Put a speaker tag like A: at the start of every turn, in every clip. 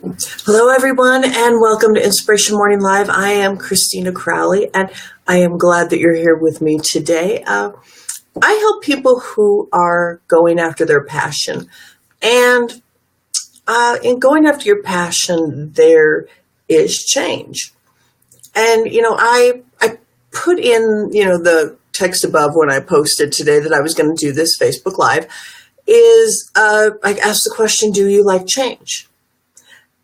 A: Hello, everyone, and welcome to Inspiration Morning Live. I am Christina Crowley, and I am glad that you're here with me today. I help people who are going after their passion, and in going after your passion, there is change. And I put in the text above when I posted today that I was going to do this Facebook Live. I asked the question: do you like change?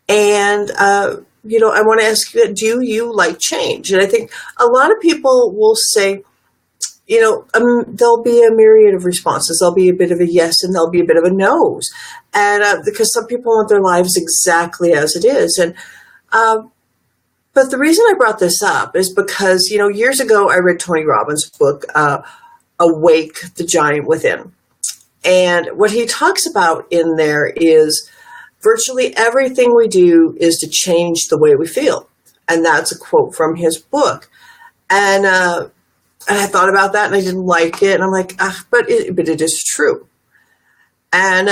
A: And, I want to ask you, do you like change? And I think a lot of people will say, there'll be a myriad of responses. There'll be a bit of a yes and there'll be a bit of a no's. And because some people want their lives exactly as it is. And but the reason I brought this up is because, years ago I read Tony Robbins' book, Awake the Giant Within. And what he talks about in there is virtually everything we do is to change the way we feel. And that's a quote from his book. And I thought about that and I didn't like it. And I'm like, but it is true. And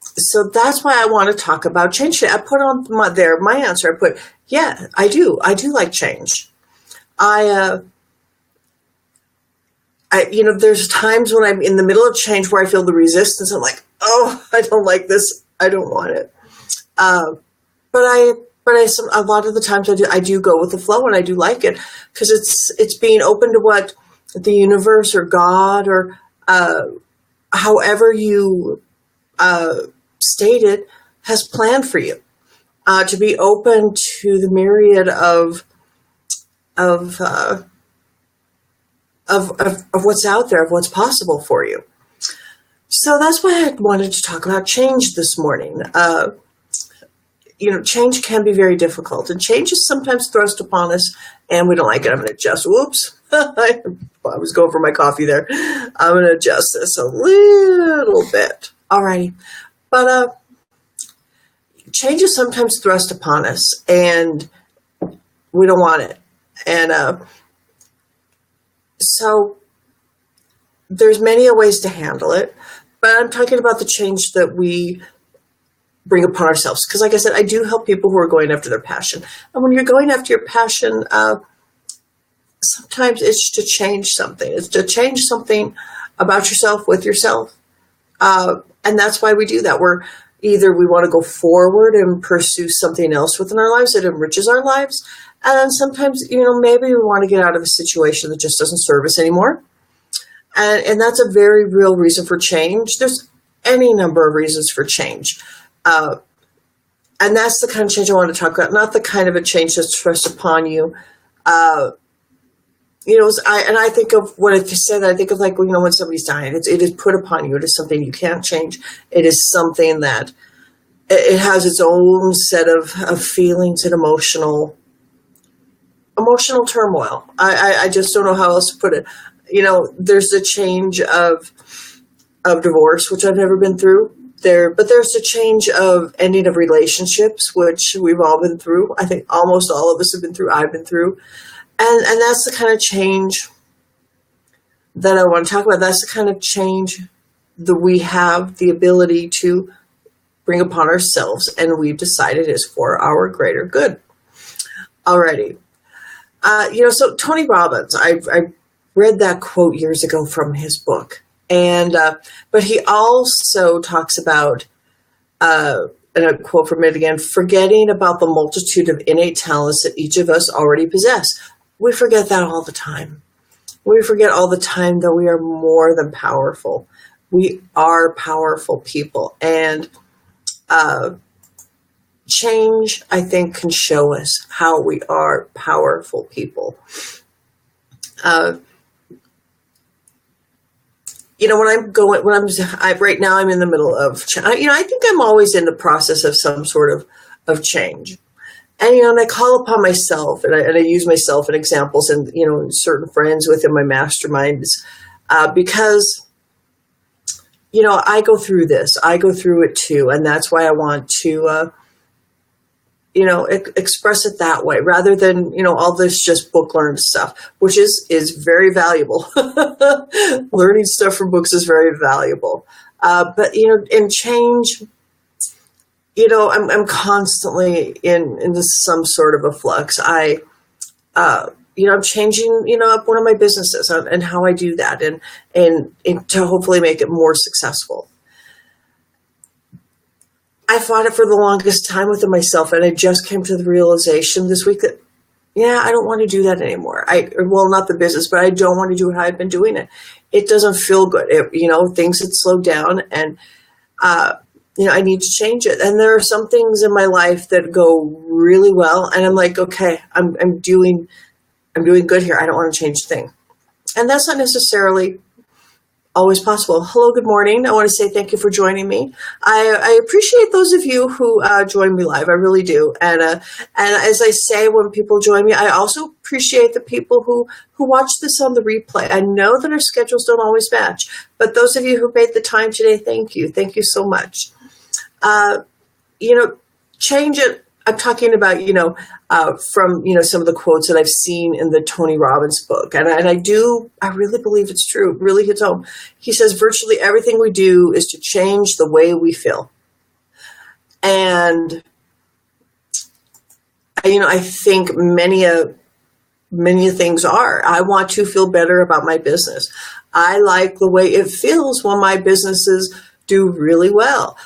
A: so that's why I want to talk about change. I put on my answer. I put, yeah, I do. I do like change. There's times when I'm in the middle of change where I feel the resistance. I'm like, oh, I don't like this. I don't want it. But a lot of the times I do go with the flow, and I do like it because it's being open to what the universe or God or however you state it has planned for you. To be open to the myriad of what's out there, of what's possible for you. So that's why I wanted to talk about change this morning. Change can be very difficult, and change is sometimes thrust upon us, and we don't like it. I'm going to adjust. Whoops. I was going for my coffee there. I'm going to adjust this a little bit. All righty. But change is sometimes thrust upon us, and we don't want it. And so there's many ways to handle it. But I'm talking about the change that we bring upon ourselves. Because like I said, I do help people who are going after their passion. And when you're going after your passion, sometimes it's to change something. It's to change something about yourself, with yourself. And that's why we do that. We want to go forward and pursue something else within our lives that enriches our lives. And sometimes, maybe we want to get out of a situation that just doesn't serve us anymore. And that's a very real reason for change. There's any number of reasons for change. And that's the kind of change I want to talk about, not the kind of a change that's thrust upon you. I think of when I say that, I think of like, when somebody's dying, it is put upon you. It is something you can't change. It is something that it has its own set of feelings and emotional turmoil. I just don't know how else to put it. There's the change of divorce, which I've never been through but there's the change of ending of relationships, which we've all been through. I think almost all of us have been through. I've been through. And that's the kind of change that I want to talk about. That's the kind of change that we have the ability to bring upon ourselves, and we've decided is for our greater good. Alrighty. So Tony Robbins, I read that quote years ago from his book, and but he also talks about, and a quote from it again: forgetting about the multitude of innate talents that each of us already possess. We forget that all the time. We forget all the time that we are more than powerful. We are powerful people, and change, I think, can show us how we are powerful people. Right now I'm in the middle of, I think I'm always in the process of some sort of change. And I call upon myself, and I use myself in examples and, certain friends within my masterminds, because, I go through this. I go through it too. And that's why I want to, express it that way rather than, all this just book learned stuff, which is very valuable. Learning stuff from books is very valuable. But, in change, I'm constantly in some sort of a flux. I'm changing, up one of my businesses and how I do that and to hopefully make it more successful. I fought it for the longest time within myself, and I just came to the realization this week that, I don't want to do that anymore. Not the business, but I don't want to do it how I've been doing it. It doesn't feel good. Things had slowed down, and I need to change it. And there are some things in my life that go really well, and I'm like, okay, I'm doing good here. I don't want to change a thing. And that's not necessarily always possible. Hello, good morning. I want to say thank you for joining me. I appreciate those of you who join me live. I really do. And as I say, when people join me, I also appreciate the people who watch this on the replay. I know that our schedules don't always match, but those of you who made the time today, thank you. Thank you so much. Change it. I'm talking about, from, some of the quotes that I've seen in the Tony Robbins book. And I really believe it's true. It really hits home. He says virtually everything we do is to change the way we feel. And, I think many things are. I want to feel better about my business. I like the way it feels when my businesses do really well.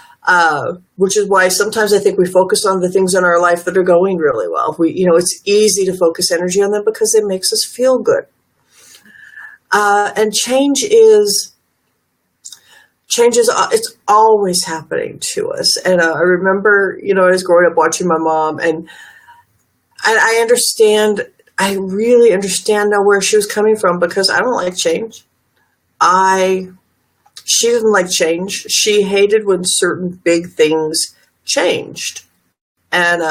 A: Which is why sometimes I think we focus on the things in our life that are going really well. It's easy to focus energy on them because it makes us feel good. And change is it's always happening to us. And I remember, I was growing up watching my mom, and I really understand now where she was coming from, because I don't like change. She didn't like change. She hated when certain big things changed. And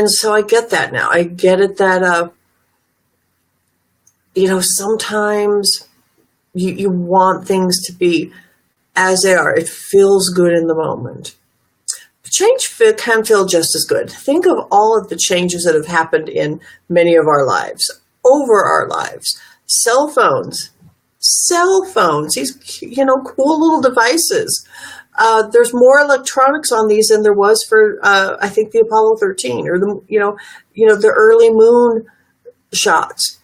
A: so I get that now. I get it that, sometimes you want things to be as they are. It feels good in the moment. But change can feel just as good. Think of all of the changes that have happened in many of our lives, over our lives. Cell phones, these, cool little devices. There's more electronics on these than there was for, I think, the Apollo 13 or the early moon shots.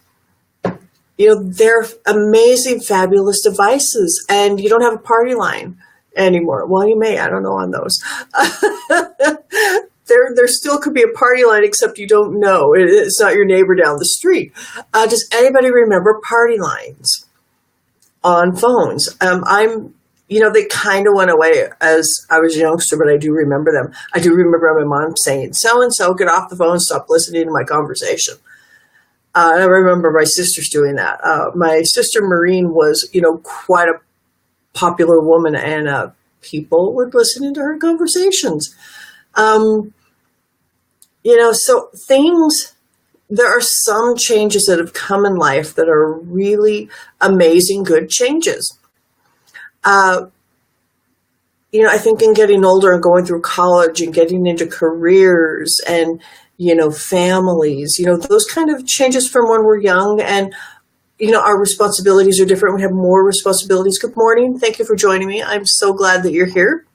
A: They're amazing, fabulous devices, and you don't have a party line anymore. Well, you may, I don't know on those. There still could be a party line, except you don't know. It's not your neighbor down the street. Does anybody remember party lines on phones? They kind of went away as I was a youngster, but I do remember them. I do remember my mom saying, so-and-so, get off the phone, stop listening to my conversation. And I remember my sisters doing that. My sister Maureen was, quite a popular woman, and people would listen to her conversations. So there are some changes that have come in life that are really amazing, good changes. I think in getting older and going through college and getting into careers and, families, those kind of changes from when we're young, and, our responsibilities are different. We have more responsibilities. Good morning. Thank you for joining me. I'm so glad that you're here.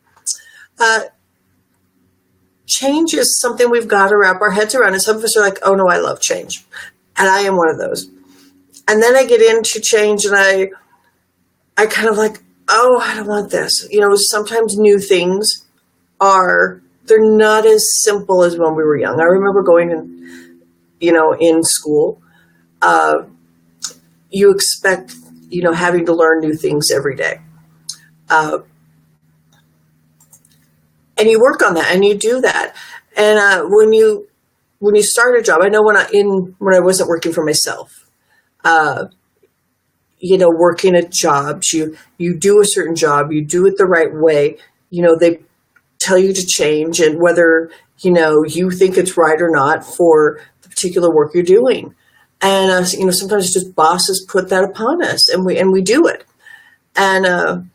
A: Change is something we've got to wrap our heads around. And some of us are like, oh no, I love change. And I am one of those. And then I get into change, and I kind of like, oh, I don't want this. Sometimes new things they're not as simple as when we were young. I remember going in school, you expect, having to learn new things every day. And you work on that, and you do that. And when you start a job, I know when I wasn't working for myself, working at jobs, you do a certain job, you do it the right way. They tell you to change, and whether you think it's right or not for the particular work you're doing. And sometimes it's just bosses put that upon us, and we do it. And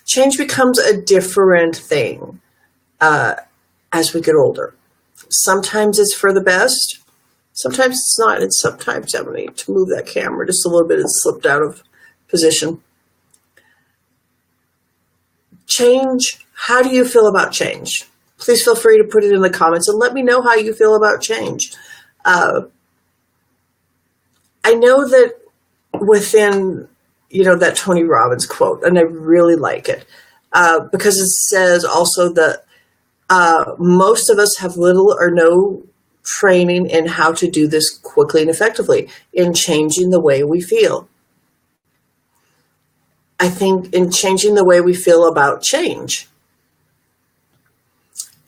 A: change becomes a different thing as we get older. Sometimes it's for the best. Sometimes it's not. And sometimes I need to move that camera just a little bit. It slipped out of position. change, how do you feel about change? Please feel free to put it in the comments and let me know how you feel about change. I know that within, that Tony Robbins quote, and I really like it, because it says also that most of us have little or no training in how to do this quickly and effectively in changing the way we feel. I think in changing the way we feel about change.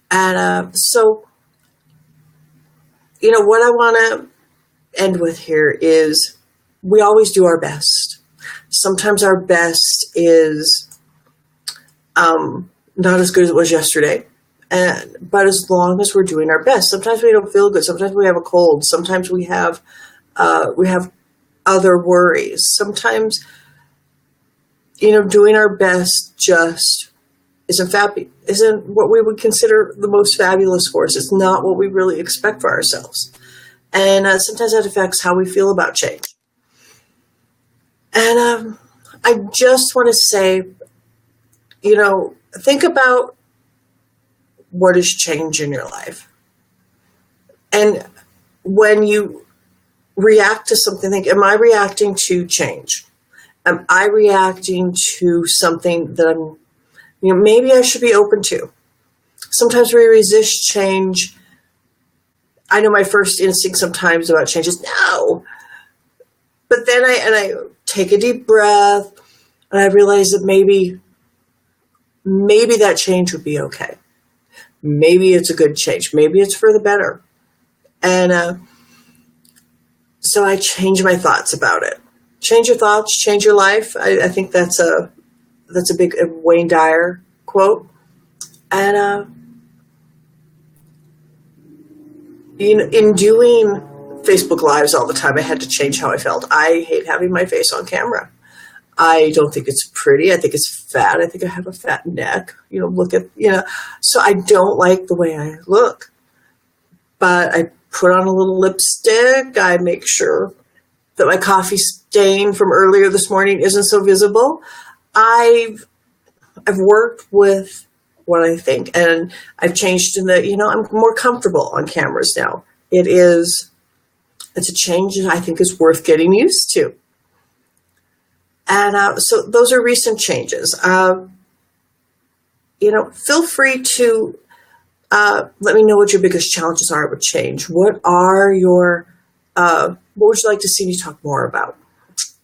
A: And so, what I want to end with here is we always do our best. Sometimes our best is not as good as it was yesterday. But as long as we're doing our best, sometimes we don't feel good. Sometimes we have a cold. Sometimes we have other worries. Sometimes, doing our best just isn't what we would consider the most fabulous for us. It's not what we really expect for ourselves. And sometimes that affects how we feel about change. And I just want to say, think about what is change in your life. And when you react to something, think, am I reacting to change? Am I reacting to something that maybe I should be open to? Sometimes we resist change. I know my first instinct sometimes about change is no. But then I take a deep breath and I realize that maybe that change would be okay. Maybe it's a good change. Maybe it's for the better. And so I change my thoughts about it. Change your thoughts, change your life. I think that's a big Wayne Dyer quote. And in doing Facebook Lives all the time, I had to change how I felt. I hate having my face on camera. I don't think it's pretty. I think it's fat. I think I have a fat neck. So I don't like the way I look. But I put on a little lipstick. I make sure that my coffee stain from earlier this morning isn't so visible. I've worked with what I think, and I've changed in that, I'm more comfortable on cameras now. It's a change that I think is worth getting used to. And so those are recent changes. Feel free to let me know what your biggest challenges are with change. What would you like to see me talk more about?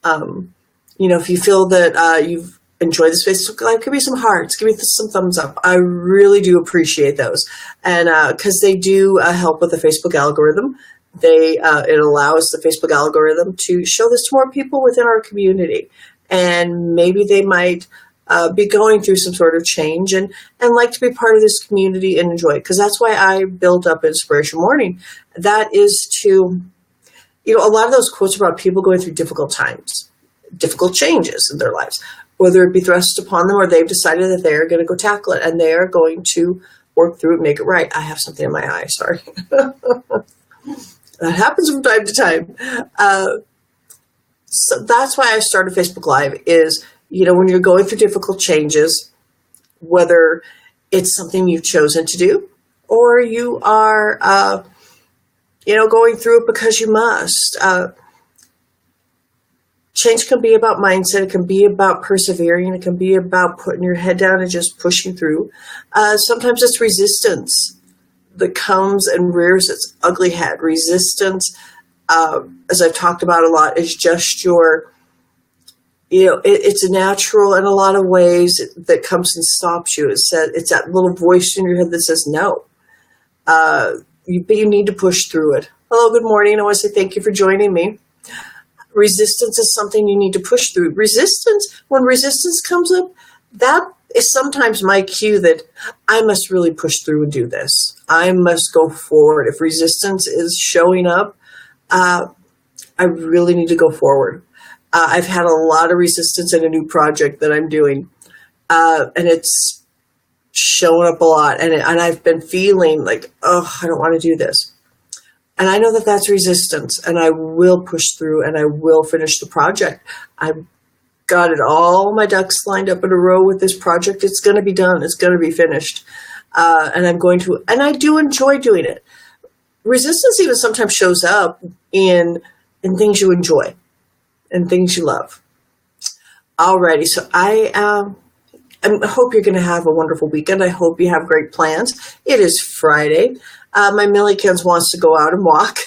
A: If you feel that you've enjoyed this Facebook Live, give me some hearts, give me some thumbs up. I really do appreciate those. And because they do help with the Facebook algorithm. It allows the Facebook algorithm to show this to more people within our community. And maybe they might be going through some sort of change and like to be part of this community and enjoy it. Because that's why I built up Inspiration Morning. That is to, a lot of those quotes about people going through difficult times, difficult changes in their lives, whether it be thrust upon them or they've decided that they're going to go tackle it and they are going to work through it and make it right. I have something in my eye, sorry. That happens from time to time. So that's why I started Facebook Live is, when you're going through difficult changes, whether it's something you've chosen to do or you are, going through it because you must. Change can be about mindset. It can be about persevering. It can be about putting your head down and just pushing through. Sometimes it's resistance that comes and rears its ugly head. Resistance, as I've talked about a lot, is just it's a natural in a lot of ways that comes and stops you. It's that little voice in your head that says no. But you need to push through it. Hello, good morning. I want to say thank you for joining me. Resistance is something you need to push through. When resistance comes up, that is sometimes my cue that I must really push through and do this. I must go forward. If resistance is showing up, I really need to go forward. I've had a lot of resistance in a new project that I'm doing, and it's showing up a lot. And I've been feeling like, I don't want to do this. And I know that that's resistance, and I will push through, and I will finish the project. I've got it all my ducks lined up in a row with this project. It's going to be done. It's going to be finished. And I do enjoy doing it. Resistance even sometimes shows up in things you enjoy and things you love. Alrighty, so I hope you're going to have a wonderful weekend. I hope you have great plans. It is Friday. My Millykins wants to go out and walk.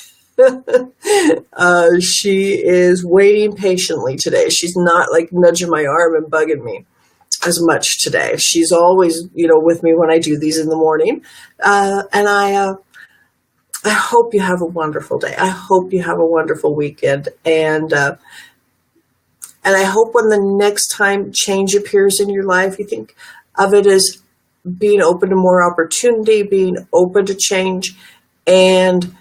A: She is waiting patiently today. She's not like nudging my arm and bugging me as much today. She's always, with me when I do these in the morning. And I hope you have a wonderful day. I hope you have a wonderful weekend. And I hope when the next time change appears in your life, you think of it as being open to more opportunity, being open to change, and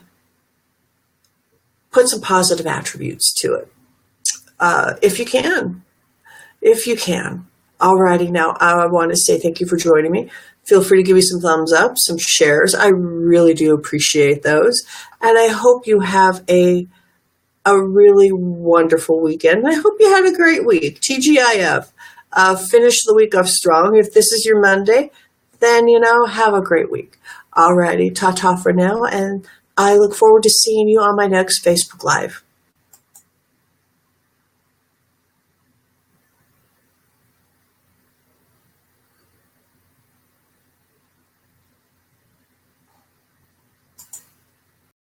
A: put some positive attributes to it. If you can. Alrighty, now I want to say thank you for joining me. Feel free to give me some thumbs up, some shares. I really do appreciate those. And I hope you have a really wonderful weekend. I hope you had a great week. TGIF. Finish the week off strong. If this is your Monday, then, have a great week. Alrighty, ta-ta for now. And I look forward to seeing you on my next Facebook Live.